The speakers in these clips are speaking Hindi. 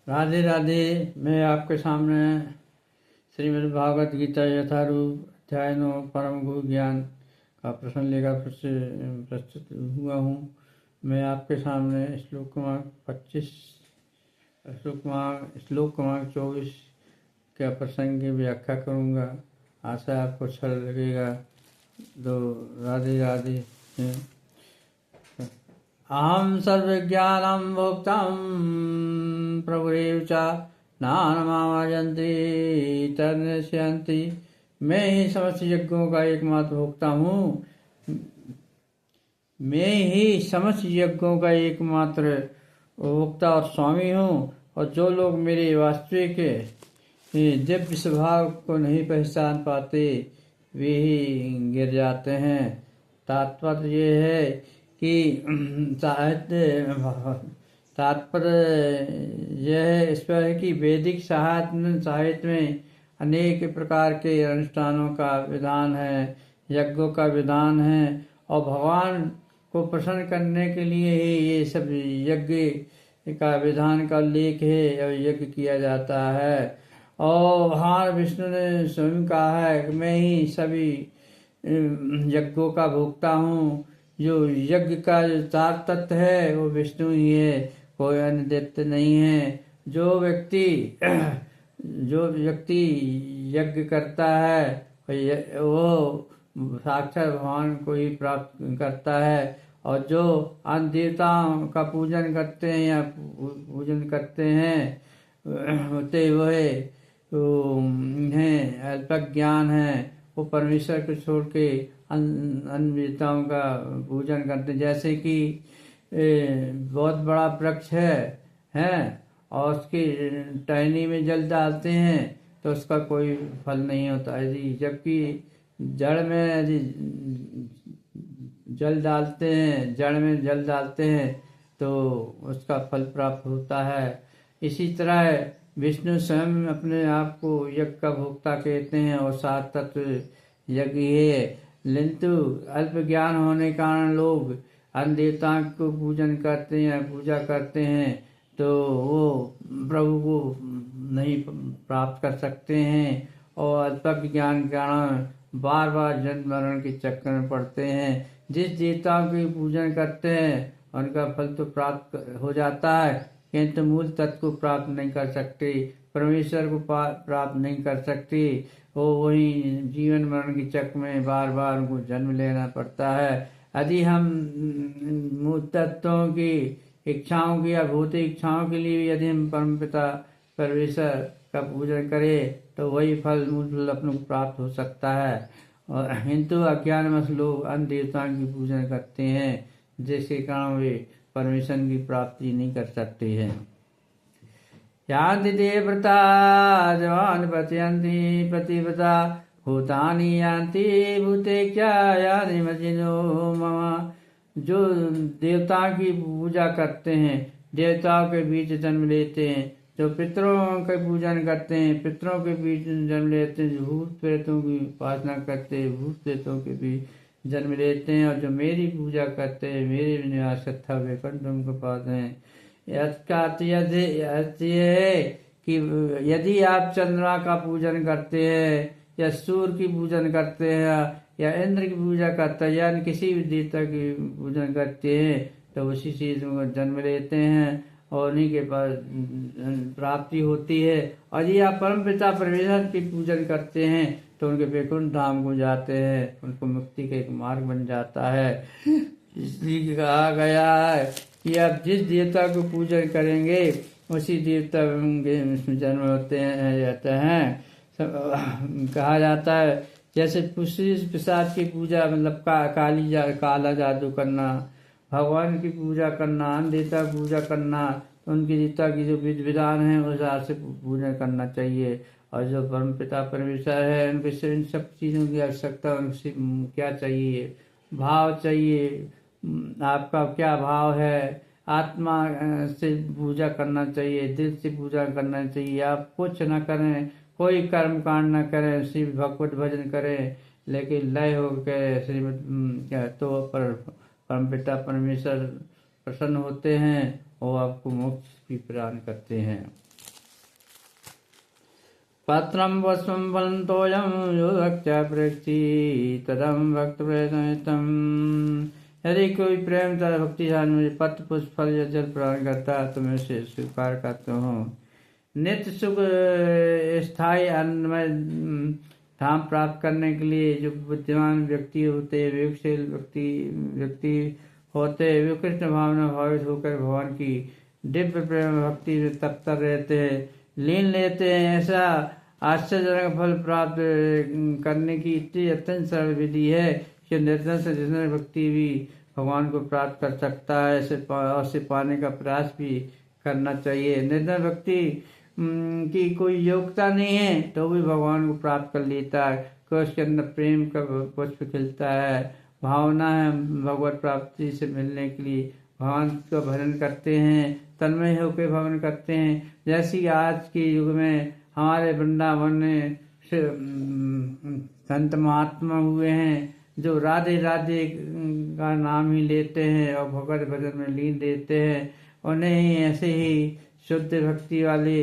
राधे राधे। मैं आपके सामने श्रीमद् भागवत गीता यथारूप अध्याय 9 परम गुरु ज्ञान का प्रश्न लेकर फिर से प्रस्तुत हुआ हूँ। मैं आपके सामने श्लोक क्रमांक 25 श्लोक क्रमांक 24 के प्रसंग की व्याख्या करूँगा। आशा आपको अच्छा लगेगा। तो राधे राधे। अहम सर्वज्ञानं भोक्तां प्रभुरेव च नानमावजन्ति तन्नश्यन्ति। मैं ही समस्त यज्ञों का एकमात्र भोक्ता हूँ। मैं ही समस्त यज्ञों का एकमात्र भोक्ता और स्वामी हूँ। और जो लोग मेरे वास्तविक दिव्य स्वभाव को नहीं पहचान पाते वे ही गिर जाते हैं। तात्पर्य ये है कि तात्पर्य यह है इस पर है कि वैदिक साहित्य में अनेक प्रकार के अनुष्ठानों का विधान है, यज्ञों का विधान है और भगवान को प्रसन्न करने के लिए ही ये सब यज्ञ का विधान का उल्लेख है और यज्ञ किया जाता है। और भगवान विष्णु ने स्वयं कहा है कि मैं ही सभी यज्ञों का भोक्ता हूँ। जो यज्ञ का जो सार तत्व है वो विष्णु ही है, कोई अन्य दैत्य नहीं है। जो व्यक्ति यज्ञ करता है वो साक्षात भगवान को ही प्राप्त करता है। और जो अन्य देवताओं का पूजन करते हैं या पूजन करते हैं होते वह अल्पज्ञान है। वो परमेश्वर को छोड़ के अन्य देवताओं का पूजन करते हैं। जैसे कि बहुत बड़ा वृक्ष है और उसकी टहनी में जल डालते हैं तो उसका कोई फल नहीं होता है। जबकि जड़ में यदि जल डालते हैं तो उसका फल प्राप्त होता है। इसी तरह विष्णु स्वयं अपने आप को यज्ञ का भोक्ता कहते हैं और सात तत्व यज्ञ है। किंतु अल्प ज्ञान होने के कारण लोग अन्य देवताओं को पूजा करते हैं तो वो प्रभु को नहीं प्राप्त कर सकते हैं और अल्प ज्ञान के कारण बार बार जन्म मरण के चक्कर में पड़ते हैं। जिस देवताओं की पूजन करते हैं उनका फल तो प्राप्त हो जाता है किंतु मूल तत्व को प्राप्त नहीं कर सकते, परमेश्वर को प्राप्त नहीं कर सकते। वो वही जीवन मरण के चक्र में बार बार उनको जन्म लेना पड़ता है। यदि हम मूल तत्वों की इच्छाओं की या भौतिक इच्छाओं के लिए यदि हम परमपिता परमेश्वर का पूजन करें तो वही फल मूल फल अपने को प्राप्त हो सकता है। और हिंदू अज्ञानवश लोग अन्य देवताओं की पूजन करते हैं जिसके कारण वे परमेश्वर की प्राप्ति नहीं कर सकते हैं। यान्ति ते व्रता जवान पचयन्ति प्रतिव्रता भूतानि यान्ति भूतेख्या यानि मजिनो मम। जो देवताओं की पूजा करते हैं, देवताओं के बीच जन्म लेते हैं, जो पितरों का पूजन करते हैं, पितरों के बीच जन्म लेते हैं, जो भूत प्रेतों की उपासना करते हैं, भूत प्रेतों के बीच जन्म लेते हैं, और जो मेरी पूजा करते हैं, मेरे निवास तथा वैकुंठ उनको पाते हैं। इसका अर्थ यह है कि यदि आप चंद्रमा का पूजन करते हैं या सूर्य की पूजन करते हैं या इंद्र की पूजा करते हैं या किसी भी देवता की पूजन करते हैं तो उसी चीज में जन्म लेते हैं और उन्हीं के पास प्राप्ति होती है। और यदि आप परमपिता परमेश्वर की पूजन करते हैं तो उनके वैकुंठ धाम को जाते हैं, उनको मुक्ति का एक मार्ग बन जाता है। इसलिए कहा गया है कि आप जिस देवता को पूजन करेंगे उसी देवता के जन्म होते हैं। कहा जाता है जैसे पुष्टि प्रसाद की पूजा मतलब काला जादू करना, भगवान की पूजा करना, अन्य देवता की पूजा करना, तो उनकी देवता की जो विधि विधान है उस हिसाब से पूजन करना चाहिए। और जो परमपिता परमेश्वर है उनके इन सब चीज़ों की आवश्यकता उनसे क्या चाहिए, भाव चाहिए। आपका क्या भाव है, आत्मा से पूजा करना चाहिए, दिल से पूजा करना चाहिए। आप कुछ न करें, कोई कर्म कांड न करें, सिर्फ भगवत भजन करें, लेकिन लय होकर श्रीमद तो परमपिता परमेश्वर प्रसन्न होते हैं और आपको मोक्ष भी प्रदान करते हैं। पात्रं पुष्पं फलं तोयं यो भक्त्या प्रेक्षति तदं भक्त प्रयत्नम। यदि कोई प्रेम तथा भक्ति साथ मुझे पत्र पुष्प फल या जल प्रदान करता है तो मैं उसे स्वीकार करता हूँ। नित्य सुख स्थायी आनंदमय धाम प्राप्त करने के लिए जो बुद्धिमान व्यक्ति होते, विवेकशील व्यक्ति होते, वे कृष्ण भावना भावित होकर भगवान की दिव्य प्रेम भक्ति में तत्पर रहते हैं, लीन लेते हैं। ऐसा आश्चर्यजनक फल प्राप्त करने की इतनी अत्यंत सरल विधि है कि निर्धन से निर्धन व्यक्ति भी भगवान को प्राप्त कर सकता है। ऐसे पाने का प्रयास भी करना चाहिए। निर्धन व्यक्ति की कोई योग्यता नहीं है तो भी भगवान को प्राप्त कर लेता है, क्योंकि उसके अंदर प्रेम का पुष्प खिलता है, भावना है भगवत प्राप्ति से मिलने के लिए भगवान का भजन करते हैं, तन्मय होकर भजन करते हैं। जैसे कि आज के युग में हमारे वृंदावन में संत महात्मा हुए हैं जो राधे राधे का नाम ही लेते हैं और भगवत भजन में लीन देते हैं। उन्हें ही ऐसे ही शुद्ध भक्ति वाले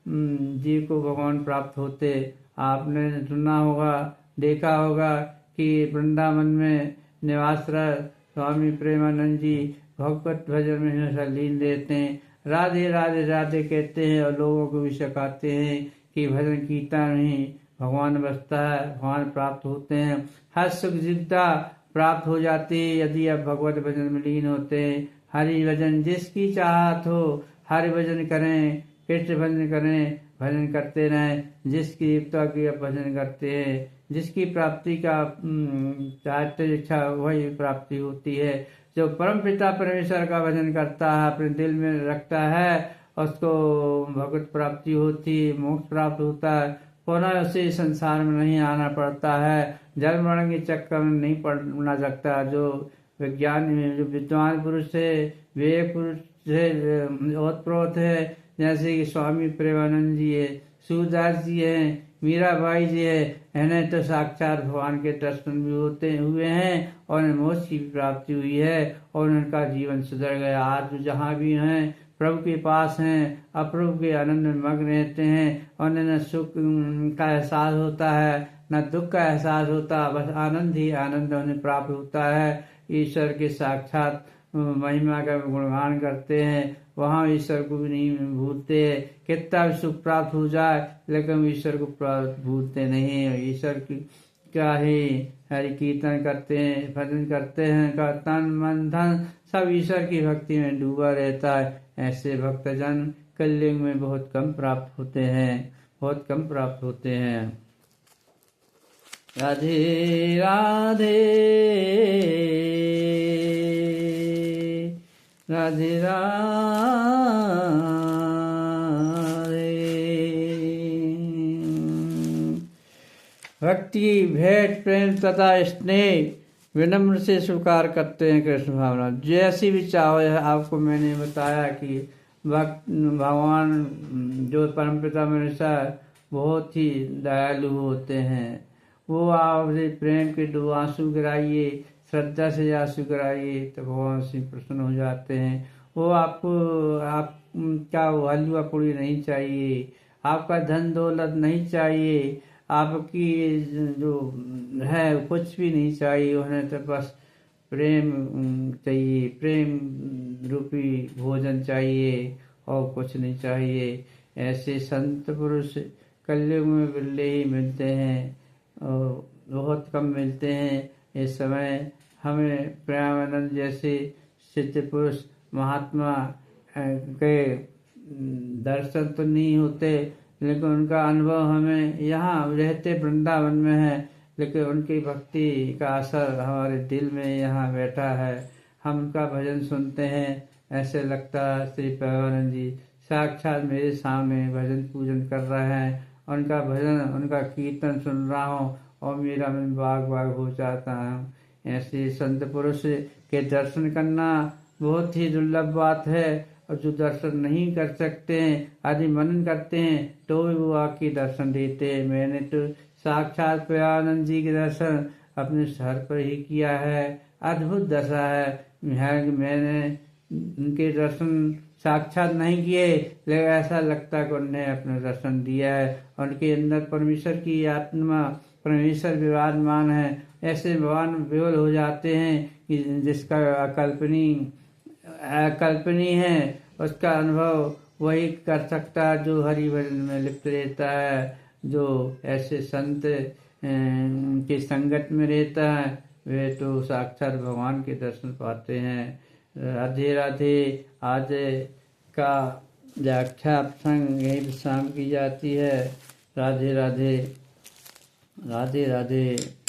जीव को भगवान प्राप्त होते। आपने सुना होगा, देखा होगा कि वृंदावन में निवासरत स्वामी प्रेमानंद जी भगवत भजन में हमेशा लीन रहते हैं, राधे राधे राधे कहते हैं और लोगों को भी सिखाते हैं कि भजन कीर्तन ही भगवान बसता है, भगवान प्राप्त होते हैं, हर सुख सुविधा प्राप्त हो जाती है यदि आप भगवत भजन में लीन होते हैं। हरि भजन जिसकी चाहत हो, हरि भजन करें, कृष्ण भजन करें, भजन करते रहें। जिसकी देवता की आप भजन करते हैं, जिसकी प्राप्ति का चाहते इच्छा वही प्राप्ति होती है। जो परम पिता परमेश्वर का भजन करता है, अपने दिल में रखता है, उसको भगवत प्राप्ति होती है, मोक्ष प्राप्त होता है, पुनः उसे संसार में नहीं आना पड़ता है, जल मरण के चक्कर में नहीं पड़ना सकता। जो जो विद्वान पुरुष है, विवेक पुरुष है, ओतप्रोत है, जैसे कि स्वामी प्रेमानंद जी है, सूरदास जी है, मीराबाई जी है, इन्हें तो साक्षात भगवान के दर्शन भी होते हुए हैं और उन्हें मोक्ष की प्राप्ति हुई है और उनका जीवन सुधर गया। आज जहाँ भी हैं प्रभु के पास हैं, अप्रभु के आनंद में मग्न रहते हैं और न सुख का एहसास होता है न दुख का एहसास होता, बस आनंद ही आनंद उन्हें प्राप्त होता है। ईश्वर के साक्षात महिमा का गुणगान करते हैं, वहाँ ईश्वर को भी नहीं भूलते। कितना भी सुख प्राप्त हो जाए लेकिन ईश्वर को भूलते नहीं है। ईश्वर की क्या ही हरि कीर्तन करते हैं, भजन करते हैं, का तन मन धन सब ईश्वर की भक्ति में डूबा रहता है। ऐसे भक्तजन कलयुग में बहुत कम प्राप्त होते हैं, बहुत कम प्राप्त होते हैं। राधे राधे राधे राधे। भक्ति भेंट प्रेम तथा स्नेह विनम्र से स्वीकार करते हैं कृष्ण भावना। जैसी भी चाहो, आपको मैंने बताया कि भगवान जो परमपिता परमेश्वर बहुत ही दयालु होते हैं। वो आपसे प्रेम के दो आंसू गिराइए, श्रद्धा से आंसू गिराइए तो भगवान से प्रसन्न हो जाते हैं। वो आपका हलवा पूरी नहीं चाहिए, आपका धन दौलत नहीं चाहिए, आपकी जो है कुछ भी नहीं चाहिए, उन्हें तो बस प्रेम चाहिए, प्रेम रूपी भोजन चाहिए और कुछ नहीं चाहिए। ऐसे संत पुरुष कलयुग में बिरले ही मिलते हैं और बहुत कम मिलते हैं। इस समय हमें प्रेमानंद जैसे सिद्ध पुरुष महात्मा के दर्शन तो नहीं होते, लेकिन उनका अनुभव हमें यहाँ रहते वृंदावन में है, लेकिन उनकी भक्ति का असर हमारे दिल में यहाँ बैठा है। हम उनका भजन सुनते हैं, ऐसे लगता है श्री प्रेमानंद जी साक्षात मेरे सामने भजन पूजन कर रहे हैं। उनका भजन, उनका कीर्तन सुन रहा हूँ और मेरा मन बाग बाग हो जाता है। ऐसे संत पुरुष के दर्शन करना बहुत ही दुर्लभ बात है और जो दर्शन नहीं कर सकते हैं, यदि मनन करते हैं तो भी वो आके दर्शन देते हैं। मैंने तो साक्षात प्रेमानंद जी के दर्शन अपने सर पर ही किया है। अद्भुत दशा है। मैंने उनके दर्शन साक्षात नहीं किए, लेकिन ऐसा लगता है कि उन्हें अपना दर्शन दिया है। उनके अंदर परमेश्वर की आत्मा, परमेश्वर विराजमान है। ऐसे भगवान विवल हो जाते हैं कि जिसका अकल्पनीय है, उसका अनुभव वही कर सकता है जो हरि भजन में लिप्त रहता है, जो ऐसे संत के संगत में रहता है, वे तो साक्षात भगवान के दर्शन पाते हैं। राधे राधे। आज का व्याख्या प्रसंग यही विश्राम की जाती है। राधे राधे। राधे राधे।